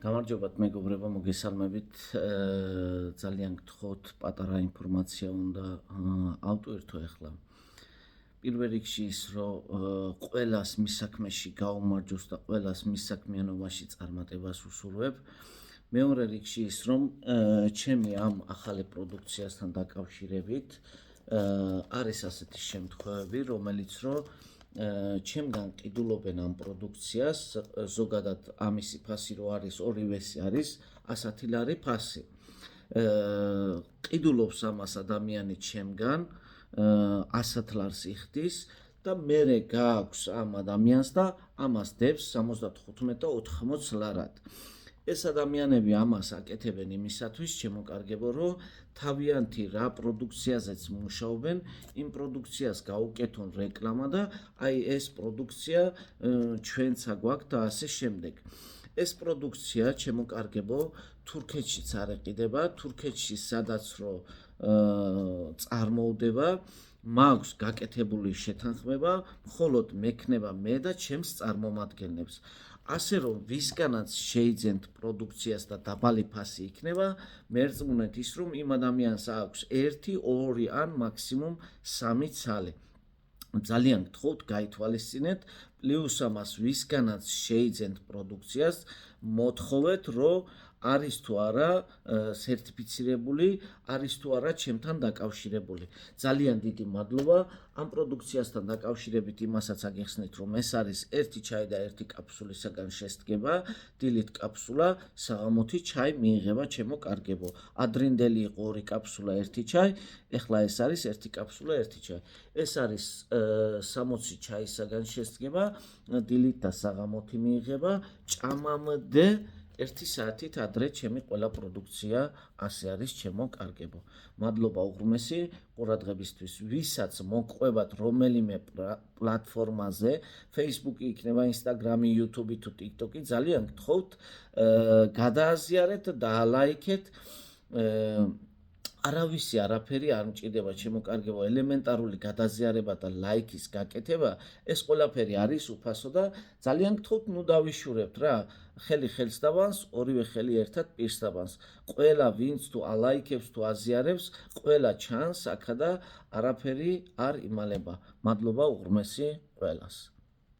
გამარჯობათ მეგობრებო, მოგესალმებით. ძალიან გთხოვთ, პატარა ინფორმაცია უნდა ავტვირთო ახლა. პირველ რიგში ის, რომ ყველას მის საქმეში გაუმარჯოს და ყველას მის საქმიანობაში წარმატებას უსურვებ. მეორე რიგში ის, რომ ჩემი ამ ახალი პროდუქციასთან დაკავშირებით არის ასეთი შემთხვევები, რომელიც რომ ჩემგან ყიდულობენ ამ პროდუქციას, ზოგადად ამისი ფასი რო არის, ორივესი არის 100 ლარი ფასი. ყიდულობს ამას ადამიანი ჩემგან 100 ლარს იხდის და მერე გააქვს ამ ადამიანს და ამას დებს 75 და 80 ლარად. ეს ადამიანები ამას აკეთებენ იმისათვის, შემოკარგებო, რომ თავიანთი რა პროდუქციაზეც მუშაობენ, იმ პროდუქციას გაუკეთონ რეკლამა და აი ეს პროდუქცია ჩვენცა გვაქვს და ასე შემდეგ. ეს პროდუქცია, შემოკარგებო, თურქეთშიც არ ეყიდება, თურქეთში სადაც რო წარმოვდება, მაქვს გაკეთებული შეთანხმება, მხოლოდ მექნება მე და ჩემს წარმომადგენლებს. ასე რომ ვისგანაც შეიძენთ პროდუქციას და დაბალი ფასი იქნება, მერწმუნეთ ის, რომ იმ ადამიანს აქვს 1, 2 ან მაქსიმუმ 3 ცალი. ძალიან გთხოვთ, გაითვალისწინეთ, პლუს ამას ვისგანაც შეიძენთ პროდუქციას, მოთხოვეთ, რომ არის თუ არა სერტიფიცირებული, არის თუ არა ჩემთან დაკავშირებული. ძალიან დიდი მადლობა. ამ პროდუქციასთან დაკავშირებით იმასაც აგეხსნით, რომ ეს არის 1 ჩაი და 1 კაფსულისაგან შესდგება, დილით კაფსულა, საღამოთი ჩაი მიიღება, ჩემო კარგებო. ადრინდელი იყო 2 კაფსულა, 1 ჩაი, ეხლა ეს არის 1 კაფსულა, 1 ჩაი. ეს არის 60 ჩაისაგან შესდგება, დილით და საღამოთი მიიღება, ჭამამდე 1 საათით ადრე ჩემი ყველა პროდუქცია ასე არის, ჩემო კარგებო. მადლობა უღრმესი ყურადღებისთვის. ვისაც მოგყვებათ რომელიმე პლატფორმაზე, Facebook-ი იქნება, Instagram-ი, YouTube-ი თუ TikTok-ი, ძალიან გთხოვთ, გადააზიარეთ და ლაიქეთ. არავისი არაფერი არ მჭირდება, ჩემო კარგებო, ელემენტარული გადაზიარება და ლაიქის გაკეთება, ეს ყველაფერი არის უფასო და ძალიან გთხოვთ, ნუ დავიშურებთ რა. ხელი ხელს დაბანს, ორივე ხელი ერთად პირს დაბანს. ყველა ვინც თუ ალაიქებს თუ აზიარებს, ყველა ჩანს აქა და არაფერი არ იმალება. მადლობა უღრმესი ყველას.